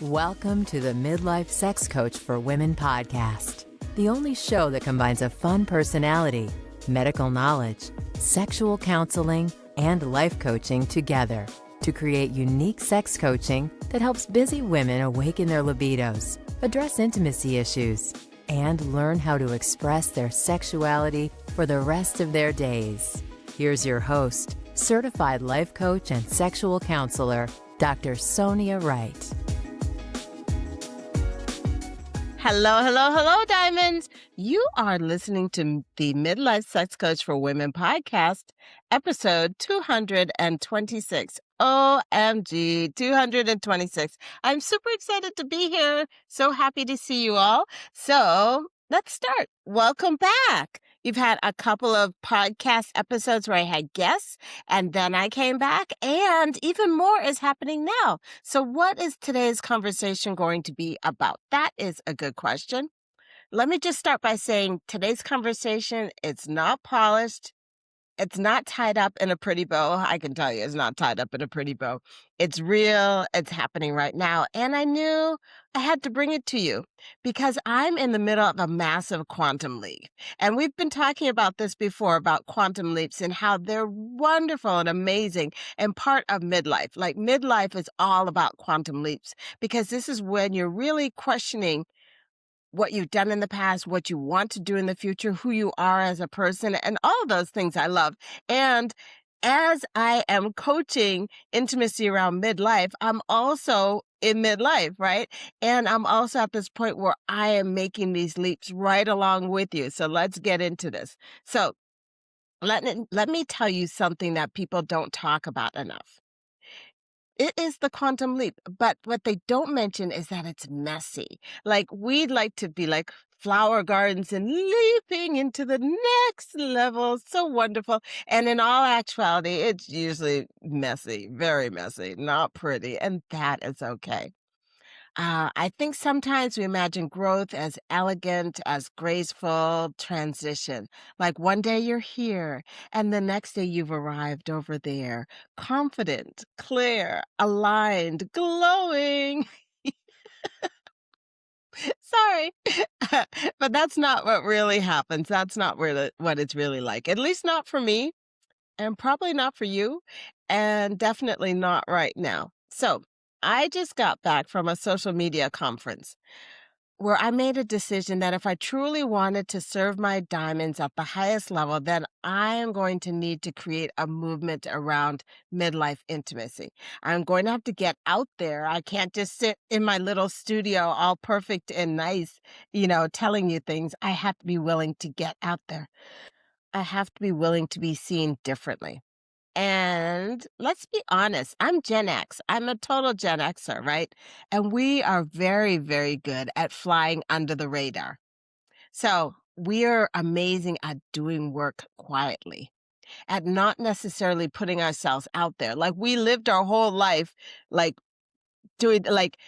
Welcome to the Midlife Sex Coach for Women podcast, the only show that combines a fun personality, medical knowledge, sexual counseling, and life coaching together to create unique sex coaching that helps busy women awaken their libidos, address intimacy issues, and learn how to express their sexuality for the rest of their days. Here's your host, certified life coach and sexual counselor, Dr. Sonia Wright. Hello, Diamonds. You are listening to the Midlife Sex Coach for Women podcast, episode 226. OMG, 226. I'm super excited to be here. So happy to see you all. So let's start. Welcome back. You've had a couple of podcast episodes where I had guests, and then I came back, and even more is happening now. So what is today's conversation going to be about? That is a good question. Let me just start by saying today's conversation, it's not polished. It's not tied up in a pretty bow. I can tell you it's not tied up in a pretty bow. It's real. It's happening right now. And I knew I had to bring it to you because I'm in the middle of a massive quantum leap. And we've been talking about this before, about quantum leaps and how they're wonderful and amazing and part of midlife. Like midlife is all about quantum leaps because this is when you're really questioning what you've done in the past, what you want to do in the future, who you are as a person, and all of those things I love. And as I am coaching intimacy around midlife, I'm also in midlife, right? And I'm also at this point where I am making these leaps right along with you. So let's get into this. So let me tell you something that people don't talk about enough. It is the quantum leap, but what they don't mention is that it's messy. Like we'd like to be like flower gardens and leaping into the next level. So wonderful. And in all actuality, it's usually messy, very messy, not pretty. And that is okay. I think sometimes we imagine growth as elegant, as graceful transition. Like one day you're here, and the next day you've arrived over there, confident, clear, aligned, glowing. Sorry. But that's not what really happens. That's not really what it's really like. At least not for me, and probably not for you, and definitely not right now. So I just got back from a social media conference where I made a decision that if I truly wanted to serve my diamonds at the highest level, then I am going to need to create a movement around midlife intimacy. I'm going to have to get out there. I can't just sit in my little studio all perfect and nice, telling you things. I have to be willing to get out there. I have to be willing to be seen differently. And let's be honest, I'm Gen X. I'm a total Gen Xer, right? And we are very, very good at flying under the radar. So we are amazing at doing work quietly, at not necessarily putting ourselves out there. Like we lived our whole life, like doing, like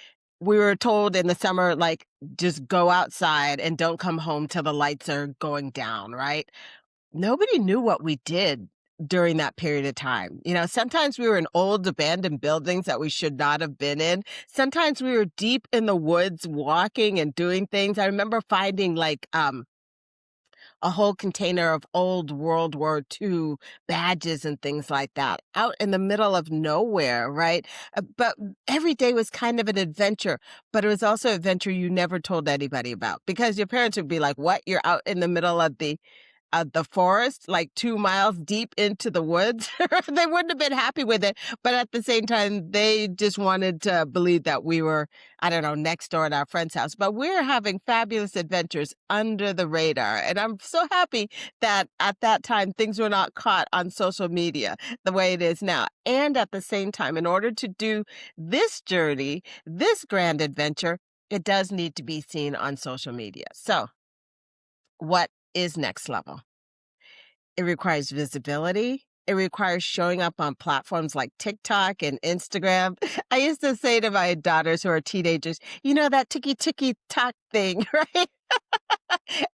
we were told in the summer, like just go outside and don't come home till the lights are going down, right? Nobody knew what we did during that period of time. Sometimes we were in old abandoned buildings that we should not have been in. Sometimes we were deep in the woods walking and doing things. I remember finding like a whole container of old World War II badges and things like that out in the middle of nowhere, right? But every day was kind of an adventure, but it was also an adventure you never told anybody about because your parents would be like, what? You're out in the middle of the forest, like 2 miles deep into the woods. They wouldn't have been happy with it. But at the same time, they just wanted to believe that we were, I don't know, next door at our friend's house. But we're having fabulous adventures under the radar. And I'm so happy that at that time, things were not caught on social media the way it is now. And at the same time, in order to do this journey, this grand adventure, it does need to be seen on social media. So what is next level? It requires visibility. It requires showing up on platforms like TikTok and Instagram. I used to say to my daughters who are teenagers, that ticky-ticky-tock thing, right?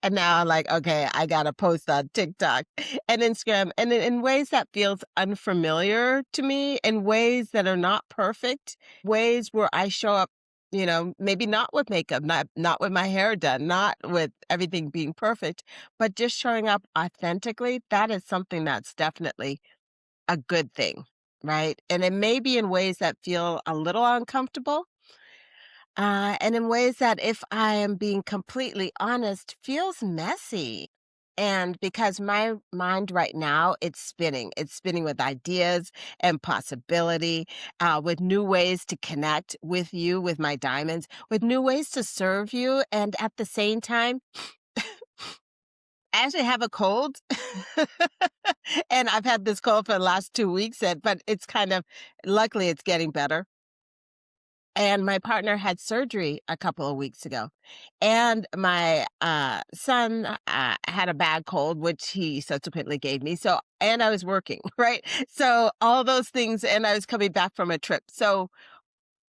And now I'm like, okay, I got to post on TikTok and Instagram. And in ways that feels unfamiliar to me, in ways that are not perfect, ways where I show up maybe not with makeup, not with my hair done, not with everything being perfect, but just showing up authentically, that is something that's definitely a good thing, right? And it may be in ways that feel a little uncomfortable, and in ways that, if I am being completely honest, feels messy. And because my mind right now, it's spinning. It's spinning with ideas and possibility, with new ways to connect with you, with my diamonds, with new ways to serve you. And at the same time, I actually have a cold. And I've had this cold for the last 2 weeks, but it's luckily, it's getting better. And my partner had surgery a couple of weeks ago. And my son had a bad cold, which he subsequently gave me. And I was working, right? So all those things, and I was coming back from a trip.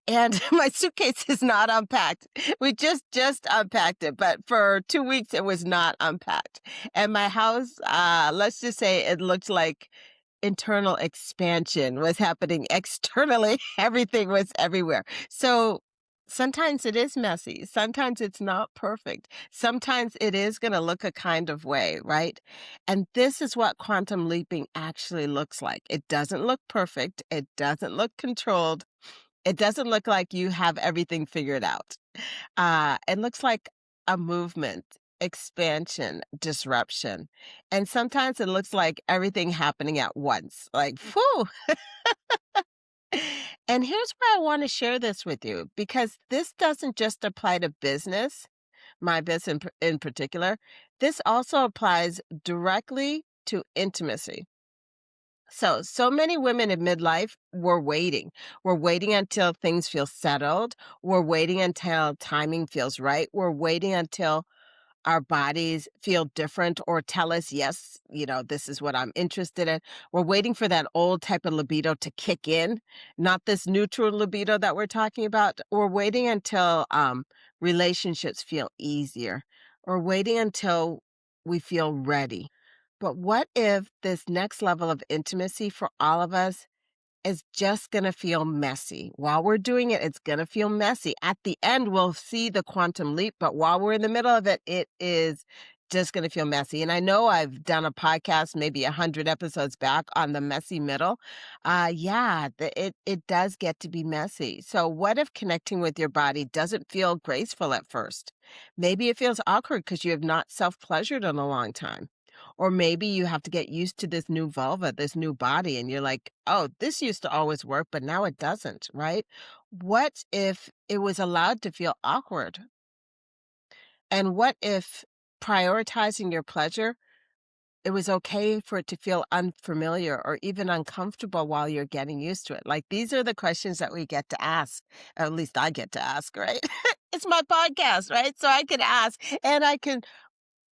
And my suitcase is not unpacked. We just unpacked it, but for 2 weeks it was not unpacked. And my house, let's just say it looked like internal expansion was happening externally. Everything was everywhere. So sometimes it is messy. Sometimes it's not perfect. Sometimes it is going to look a kind of way, right? And this is what quantum leaping actually looks like. It doesn't look perfect. It doesn't look controlled. It doesn't look like you have everything figured out. It looks like a movement, expansion, disruption. And sometimes it looks like everything happening at once. Like, whew. And here's why I want to share this with you, because this doesn't just apply to business, my business in particular. This also applies directly to intimacy. So many women in midlife were waiting. We're waiting until things feel settled. We're waiting until timing feels right. We're waiting until our bodies feel different or tell us, yes, this is what I'm interested in. We're waiting for that old type of libido to kick in, not this neutral libido that we're talking about. We're waiting until relationships feel easier. We're waiting until we feel ready. But what if this next level of intimacy for all of us is just going to feel messy? While we're doing it, it's going to feel messy. At the end, we'll see the quantum leap, but while we're in the middle of it, it is just going to feel messy. And I know I've done a podcast, maybe 100 episodes back, on the messy middle. It does get to be messy. So what if connecting with your body doesn't feel graceful at first? Maybe it feels awkward because you have not self-pleasured in a long time. Or maybe you have to get used to this new vulva, this new body, and you're like, oh, this used to always work, but now it doesn't, right? What if it was allowed to feel awkward? And what if prioritizing your pleasure, it was okay for it to feel unfamiliar or even uncomfortable while you're getting used to it? Like, these are the questions that we get to ask. At least I get to ask, right? It's my podcast, right? So I can ask, and I can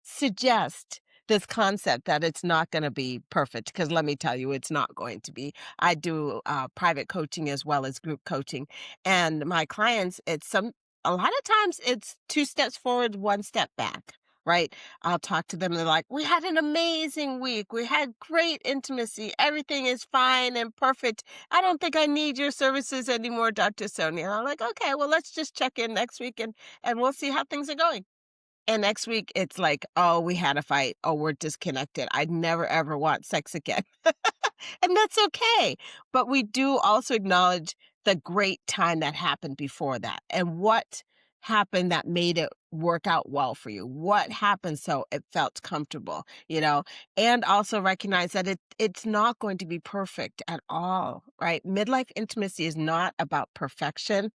suggest this concept that it's not going to be perfect, because let me tell you, it's not going to be. I do private coaching as well as group coaching, and my clients, a lot of times it's 2 steps forward, 1 step back, right? I'll talk to them, they're like, we had an amazing week, we had great intimacy, everything is fine and perfect. I don't think I need your services anymore, Dr. Sonia. And I'm like, okay, well, let's just check in next week, and we'll see how things are going. And next week, it's like, oh, we had a fight. Oh, we're disconnected. I'd never, ever want sex again. And that's okay. But we do also acknowledge the great time that happened before that, and what happened that made it work out well for you. What happened so it felt comfortable, and also recognize that it's not going to be perfect at all, right? Midlife intimacy is not about perfection.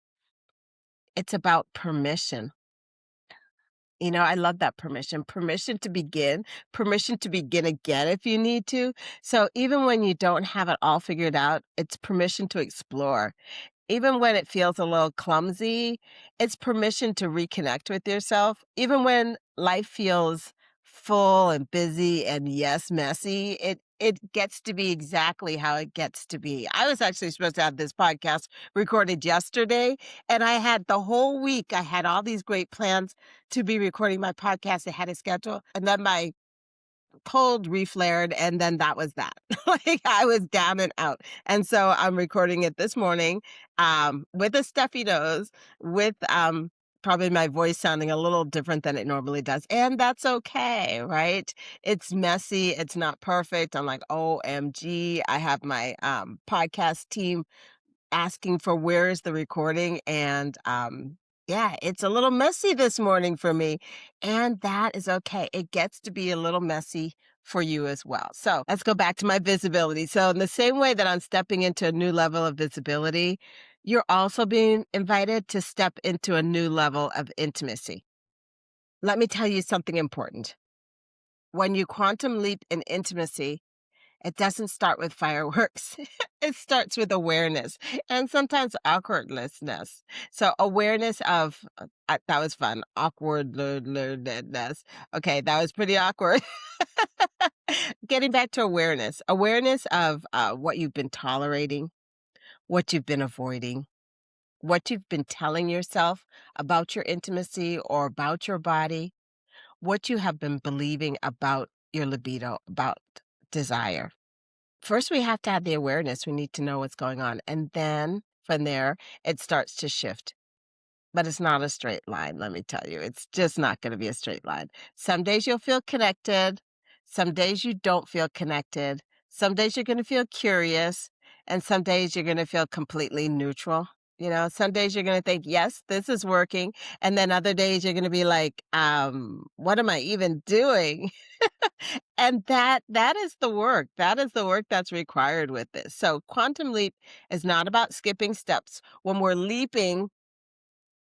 It's about permission. I love that permission. Permission to begin again if you need to. So even when you don't have it all figured out, it's permission to explore. Even when it feels a little clumsy, it's permission to reconnect with yourself. Even when life feels full and busy and, yes, messy, it gets to be exactly how it gets to be. I was actually supposed to have this podcast recorded yesterday, and I had the whole week, I had all these great plans to be recording my podcast. I had a schedule, and then my cold reflared, and then that was that. Like, I was down and out. And so I'm recording it this morning, with a stuffy nose, with, probably my voice sounding a little different than it normally does, and that's okay, right? It's messy, it's not perfect. I'm like, "OMG." I have my, podcast team asking for where is the recording, and, yeah, it's a little messy this morning for me, and that is okay. It gets to be a little messy for you as well. So, let's go back to my visibility. So, in the same way that I'm stepping into a new level of visibility, you're also being invited to step into a new level of intimacy. Let me tell you something important. When you quantum leap in intimacy, it doesn't start with fireworks. It starts with awareness and sometimes awkwardness. So awareness of that was fun. Awkwardness. Okay, that was pretty awkward. Getting back to awareness. Awareness of what you've been tolerating, what you've been avoiding, what you've been telling yourself about your intimacy or about your body, what you have been believing about your libido, about desire. First, we have to have the awareness. We need to know what's going on. And then from there, it starts to shift. But it's not a straight line, let me tell you. It's just not going to be a straight line. Some days you'll feel connected. Some days you don't feel connected. Some days you're going to feel curious. And some days you're going to feel completely neutral. You know, some days you're going to think, yes, this is working. And then other days you're going to be like, what am I even doing? And that is the work. That is the work that's required with this. So quantum leap is not about skipping steps. When we're leaping,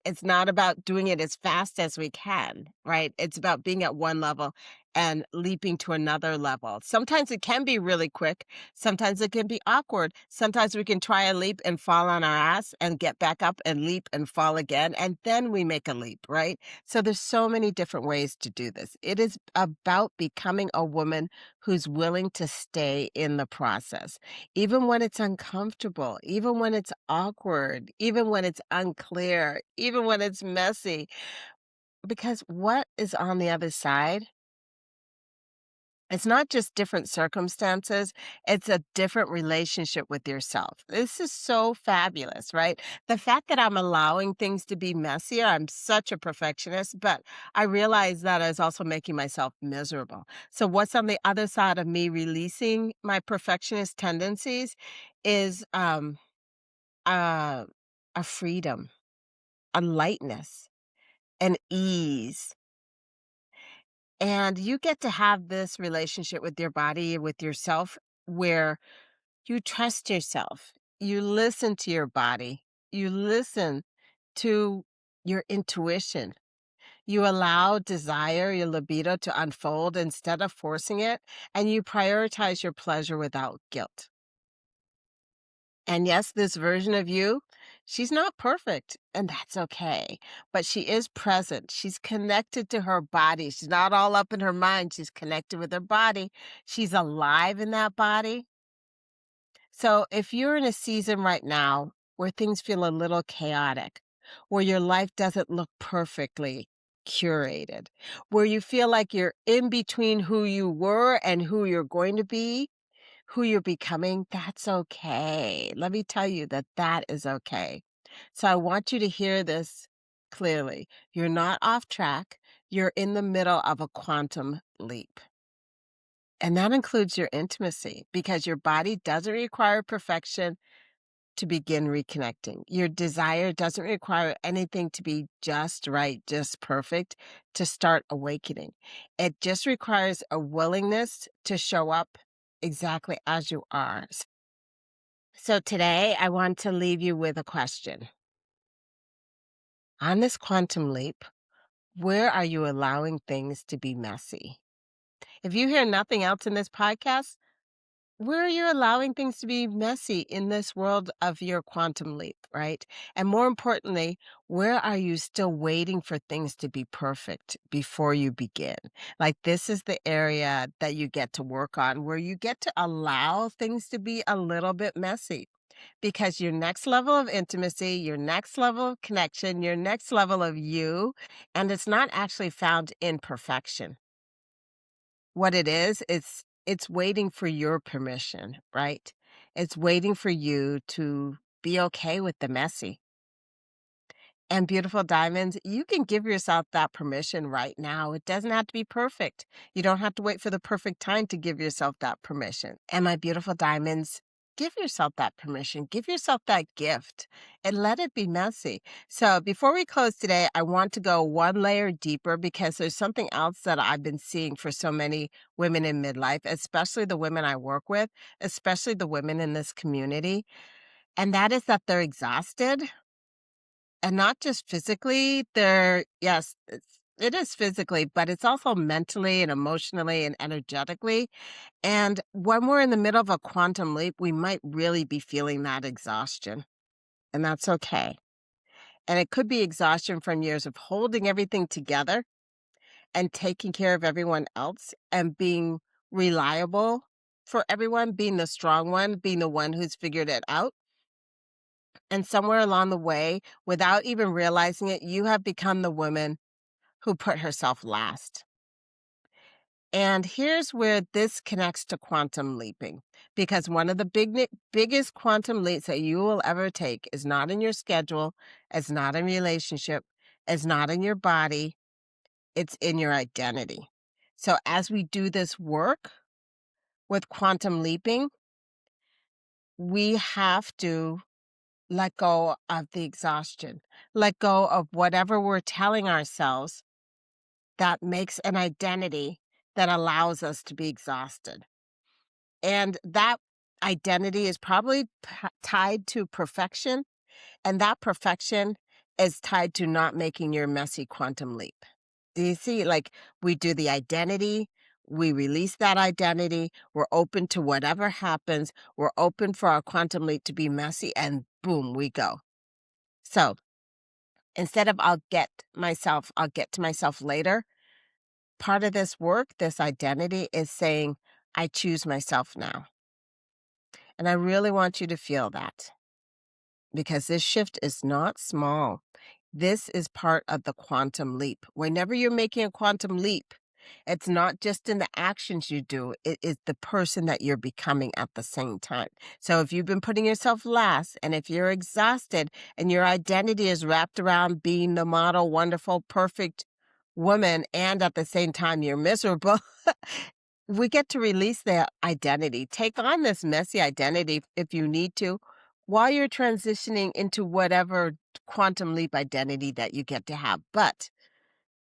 it's not about doing it as fast as we can, right? It's about being at one level and leaping to another level. Sometimes it can be really quick. Sometimes it can be awkward. Sometimes we can try a leap and fall on our ass and get back up and leap and fall again. And then we make a leap, right? So there's so many different ways to do this. It is about becoming a woman who's willing to stay in the process even when it's uncomfortable, even when it's awkward, even when it's unclear, even when it's messy. Because what is on the other side? It's not just different circumstances, it's a different relationship with yourself. This is so fabulous, right? The fact that I'm allowing things to be messier, I'm such a perfectionist, but I realize that I was also making myself miserable. So, what's on the other side of me releasing my perfectionist tendencies is uh, a freedom, a lightness, an ease. And you get to have this relationship with your body, with yourself, where you trust yourself. You listen to your body. You listen to your intuition. You allow desire, your libido to unfold instead of forcing it, and you prioritize your pleasure without guilt. And yes, this version of you, she's not perfect, and that's okay. But she is present. She's connected to her body. She's not all up in her mind. She's connected with her body. She's alive in that body. So if you're in a season right now where things feel a little chaotic, where your life doesn't look perfectly curated, where you feel like you're in between who you were and who you're going to be, who you're becoming, that's okay. Let me tell you that that is okay. So I want you to hear this clearly. You're not off track. You're in the middle of a quantum leap. And that includes your intimacy because your body doesn't require perfection to begin reconnecting. Your desire doesn't require anything to be just right, just perfect to start awakening. It just requires a willingness to show up exactly as you are. So today, I want to leave you with a question. On this quantum leap, where are you allowing things to be messy? If you hear nothing else in this podcast, where are you allowing things to be messy in this world of your quantum leap, right? And more importantly, where are you still waiting for things to be perfect before you begin? Like, this is the area that you get to work on, where you get to allow things to be a little bit messy. Because your next level of intimacy, your next level of connection, your next level of you, and it's not actually found in perfection. what it is, it's waiting for your permission, right? It's waiting for you to be okay with the messy. And beautiful diamonds, you can give yourself that permission right now. It doesn't have to be perfect. You don't have to wait for the perfect time to give yourself that permission. And my beautiful diamonds, give yourself that permission. Give yourself that gift and let it be messy. So before we close today, I want to go one layer deeper because there's something else that I've been seeing for so many women in midlife, especially the women I work with, especially the women in this community. And that is that they're exhausted. And not just physically, yes, it is physically, but it's also mentally and emotionally and energetically. And when we're in the middle of a quantum leap, we might really be feeling that exhaustion, and that's okay. And it could be exhaustion from years of holding everything together and taking care of everyone else and being reliable for everyone, being the strong one, being the one who's figured it out. And somewhere along the way, without even realizing it, you have become the woman who put herself last. And here's where this connects to quantum leaping, because one of the biggest quantum leaps that you will ever take is not in your schedule, it's not in relationship, it's not in your body, it's in your identity. So as we do this work with quantum leaping, we have to let go of the exhaustion, let go of whatever we're telling ourselves that makes an identity that allows us to be exhausted. And that identity is probably tied to perfection, and that perfection is tied to not making your messy quantum leap. Do you see? Like, we do the identity, we release that identity, we're open to whatever happens, we're open for our quantum leap to be messy, and boom, we go. So instead of I'll get to myself later, part of this work, this identity is saying, I choose myself now. And I really want you to feel that because this shift is not small. This is part of the quantum leap. Whenever you're making a quantum leap, it's not just in the actions you do, it is the person that you're becoming at the same time. So if you've been putting yourself last, and if you're exhausted and your identity is wrapped around being the model, wonderful, perfect woman, and at the same time you're miserable, we get to release that identity. Take on this messy identity if you need to while you're transitioning into whatever quantum leap identity that you get to have. But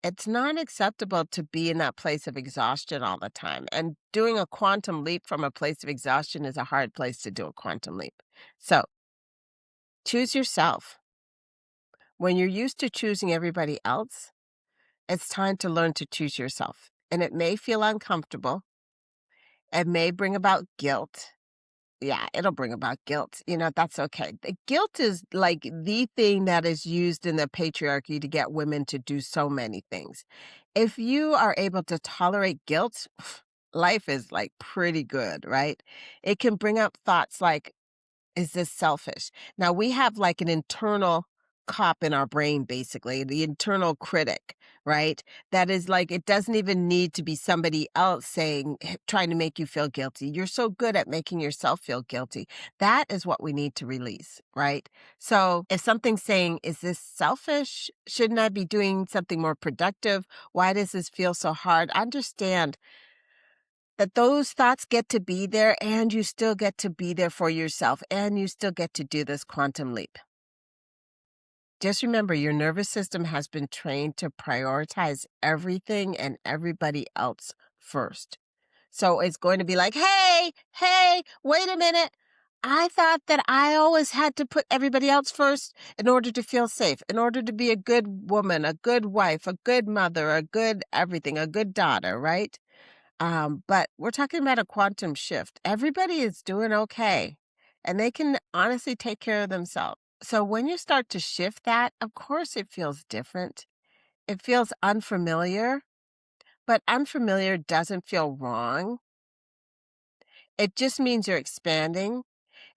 it's not acceptable to be in that place of exhaustion all the time. And doing a quantum leap from a place of exhaustion is a hard place to do a quantum leap. So choose yourself. When you're used to choosing everybody else, it's time to learn to choose yourself. And it may feel uncomfortable. It may bring about guilt. Yeah, it'll bring about guilt. That's okay. The guilt is like the thing that is used in the patriarchy to get women to do so many things. If you are able to tolerate guilt, life is like pretty good, right? It can bring up thoughts like, is this selfish? Now, we have like an internal cop in our brain, basically, the internal critic, right? That is like, it doesn't even need to be somebody else saying, trying to make you feel guilty. You're so good at making yourself feel guilty. That is what we need to release, right? So if something's saying, is this selfish? Shouldn't I be doing something more productive? Why does this feel so hard? Understand that those thoughts get to be there and you still get to be there for yourself and you still get to do this quantum leap. Just remember, your nervous system has been trained to prioritize everything and everybody else first. So it's going to be like, hey, wait a minute. I thought that I always had to put everybody else first in order to feel safe, in order to be a good woman, a good wife, a good mother, a good everything, a good daughter, right? But we're talking about a quantum shift. Everybody is doing okay, and they can honestly take care of themselves. So when you start to shift that, of course it feels different. It feels unfamiliar, but unfamiliar doesn't feel wrong. It just means you're expanding.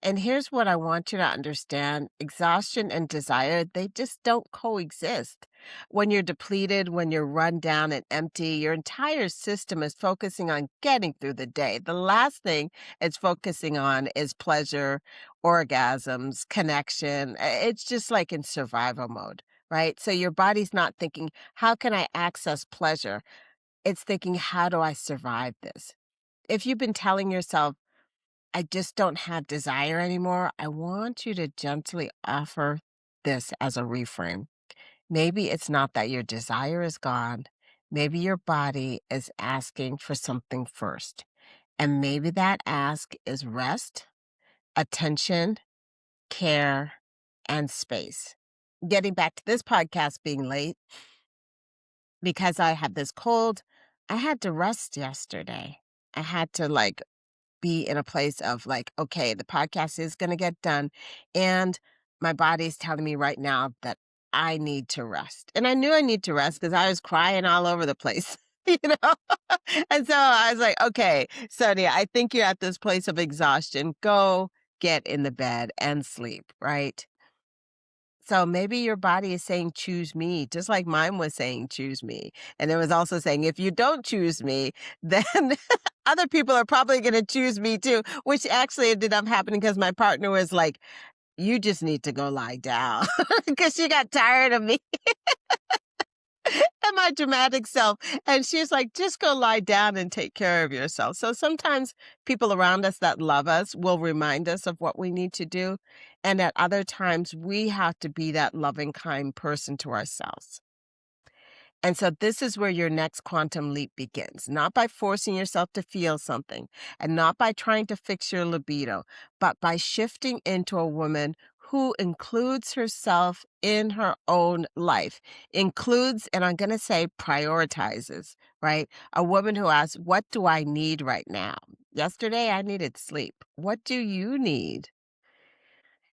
And here's what I want you to understand. Exhaustion and desire, they just don't coexist. When you're depleted, when you're run down and empty, your entire system is focusing on getting through the day. The last thing it's focusing on is pleasure, orgasms, connection. It's just like in survival mode, right? So your body's not thinking, how can I access pleasure? It's thinking, how do I survive this? If you've been telling yourself, I just don't have desire anymore, I want you to gently offer this as a reframe. Maybe it's not that your desire is gone. Maybe your body is asking for something first. And maybe that ask is rest, attention, care, and space. Getting back to this podcast being late, because I had this cold, I had to rest yesterday. I had to be in a place of like, okay, the podcast is going to get done. And my body's telling me right now that I need to rest. And I knew I need to rest because I was crying all over the place, you know? And so I was like, okay, Sonia, I think you're at this place of exhaustion. Go get in the bed and sleep, right? So maybe your body is saying, choose me, just like mine was saying, choose me. And it was also saying, if you don't choose me, then other people are probably going to choose me too, which actually ended up happening because my partner was like, you just need to go lie down because she got tired of me and my dramatic self. And she's like, just go lie down and take care of yourself. So sometimes people around us that love us will remind us of what we need to do. And at other times, we have to be that loving, kind person to ourselves. And so this is where your next quantum leap begins, not by forcing yourself to feel something and not by trying to fix your libido, but by shifting into a woman who includes herself in her own life, includes, and I'm going to say prioritizes, right? A woman who asks, what do I need right now? Yesterday, I needed sleep. What do you need?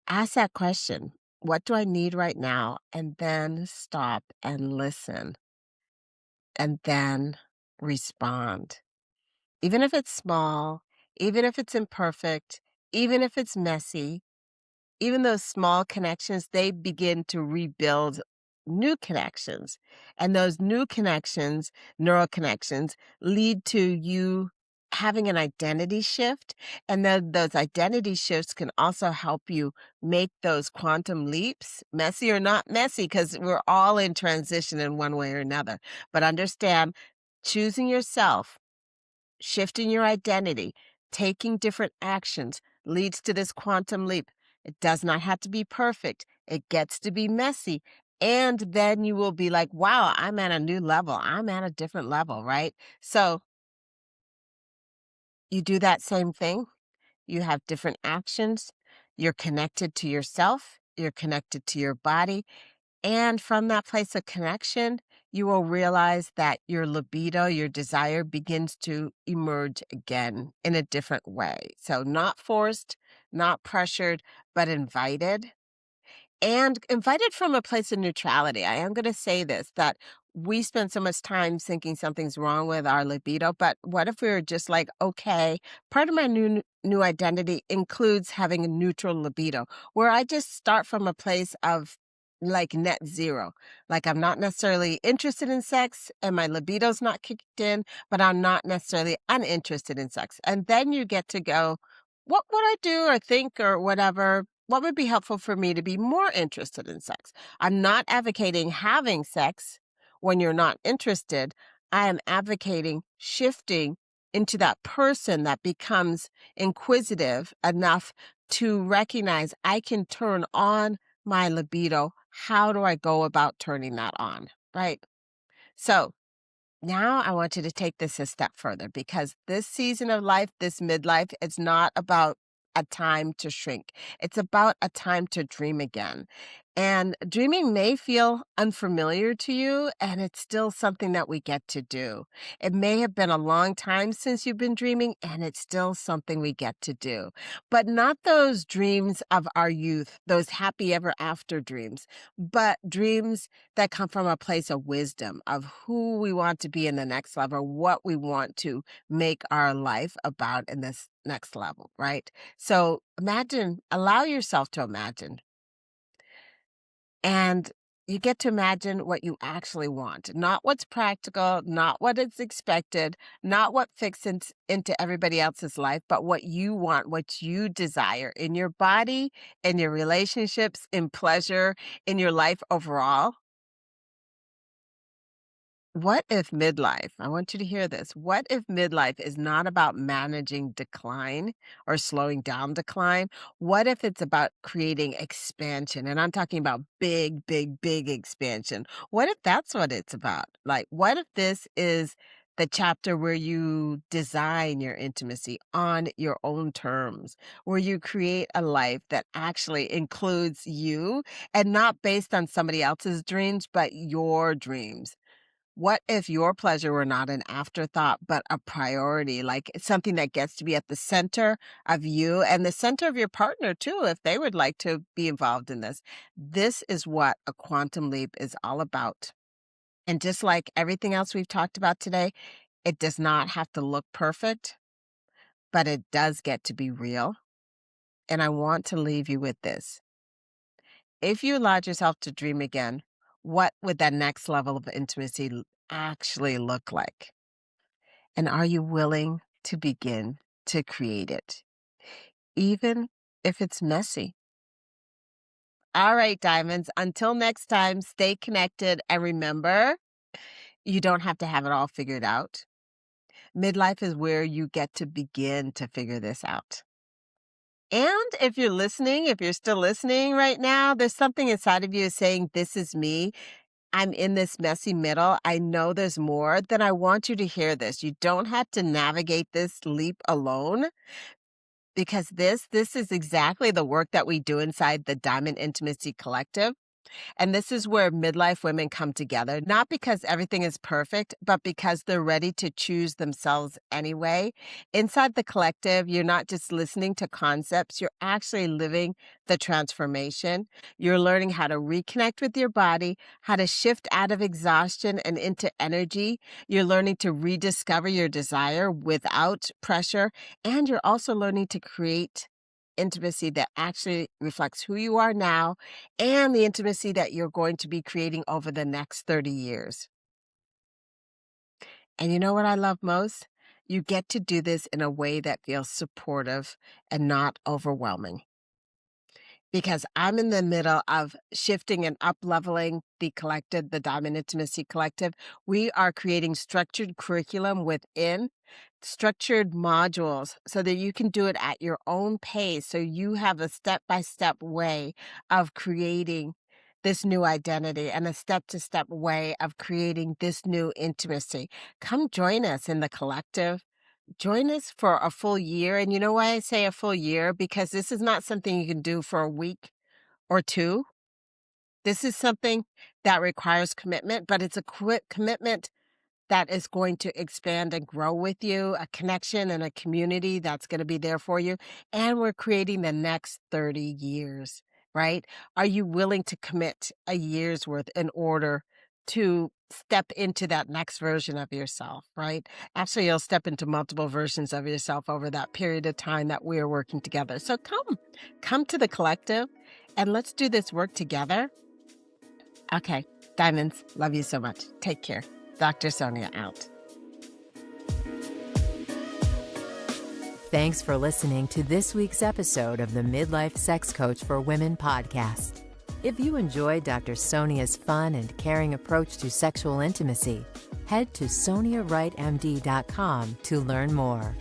Ask that question. What do I need right now? And then stop and listen and then respond. Even if it's small, even if it's imperfect, even if it's messy, even those small connections, they begin to rebuild new connections. And those new connections, neural connections, lead to you having an identity shift. And then those identity shifts can also help you make those quantum leaps, messy or not messy, because we're all in transition in one way or another. But understand, choosing yourself, shifting your identity, taking different actions leads to this quantum leap. It does not have to be perfect. It gets to be messy. And then you will be like, wow, I'm at a new level. I'm at a different level, right? So you do that same thing. You have different actions. You're connected to yourself. You're connected to your body. And from that place of connection, you will realize that your libido, your desire begins to emerge again in a different way. So, not forced, not pressured, but invited. And invited from a place of neutrality. I am going to say this, that we spend so much time thinking something's wrong with our libido, but what if we were just like, okay, part of my new identity includes having a neutral libido, where I just start from a place of like net zero. Like I'm not necessarily interested in sex and my libido's not kicked in, but I'm not necessarily uninterested in sex. And then you get to go, what would I do or think or whatever? What would be helpful for me to be more interested in sex? I'm not advocating having sex when you're not interested. I am advocating shifting into that person that becomes inquisitive enough to recognize I can turn on my libido. How do I go about turning that on? Right? So now I want you to take this a step further because this season of life, this midlife, it's not about a time to shrink. It's about a time to dream again. And dreaming may feel unfamiliar to you, and it's still something that we get to do. It may have been a long time since you've been dreaming, and it's still something we get to do. But not those dreams of our youth, those happy ever after dreams, but dreams that come from a place of wisdom, of who we want to be in the next level, what we want to make our life about in this next level, right? So imagine, allow yourself to imagine. And you get to imagine what you actually want, not what's practical, not what is expected, not what fits into everybody else's life, but what you want, what you desire in your body, in your relationships, in pleasure, in your life overall. What if midlife, I want you to hear this. What if midlife is not about managing decline or slowing down decline? What if it's about creating expansion? And I'm talking about big, big, big expansion. What if that's what it's about? Like, what if this is the chapter where you design your intimacy on your own terms, where you create a life that actually includes you and not based on somebody else's dreams, but your dreams? What if your pleasure were not an afterthought, but a priority, like it's something that gets to be at the center of you and the center of your partner too, if they would like to be involved in this? This is what a quantum leap is all about. And just like everything else we've talked about today, it does not have to look perfect, but it does get to be real. And I want to leave you with this. If you allowed yourself to dream again, what would that next level of intimacy actually look like? And are you willing to begin to create it, even if it's messy? All right, diamonds, until next time, stay connected. And remember, you don't have to have it all figured out. Midlife is where you get to begin to figure this out. And if you're listening, if you're still listening right now, there's something inside of you saying, this is me. I'm in this messy middle. I know there's more. Then I want you to hear this. You don't have to navigate this leap alone. Because this is exactly the work that we do inside the Diamond Intimacy Collective. And this is where midlife women come together, not because everything is perfect, but because they're ready to choose themselves anyway. Inside the collective, you're not just listening to concepts, you're actually living the transformation. You're learning how to reconnect with your body, how to shift out of exhaustion and into energy. You're learning to rediscover your desire without pressure. And you're also learning to create intimacy that actually reflects who you are now and the intimacy that you're going to be creating over the next 30 years. And you know what I love most? You get to do this in a way that feels supportive and not overwhelming. Because I'm in the middle of shifting and up-leveling the collective, the Diamond Intimacy Collective. We are creating structured curriculum within, structured modules so that you can do it at your own pace. So you have a step-by-step way of creating this new identity and a step-to-step way of creating this new intimacy. Come join us in the collective. Join us for a full year. And you know why I say a full year? Because this is not something you can do for a week or two. This is something that requires commitment, but it's a quick commitment that is going to expand and grow with you, a connection and a community that's going to be there for you. And we're creating the next 30 years, right? Are you willing to commit a year's worth in order to step into that next version of yourself, right? Actually, you'll step into multiple versions of yourself over that period of time that we are working together. So come to the collective and let's do this work together. Okay, diamonds, love you so much. Take care. Dr. Sonia out. Thanks for listening to this week's episode of the Midlife Sex Coach for Women podcast. If you enjoyed Dr. Sonia's fun and caring approach to sexual intimacy, head to soniawrightmd.com to learn more.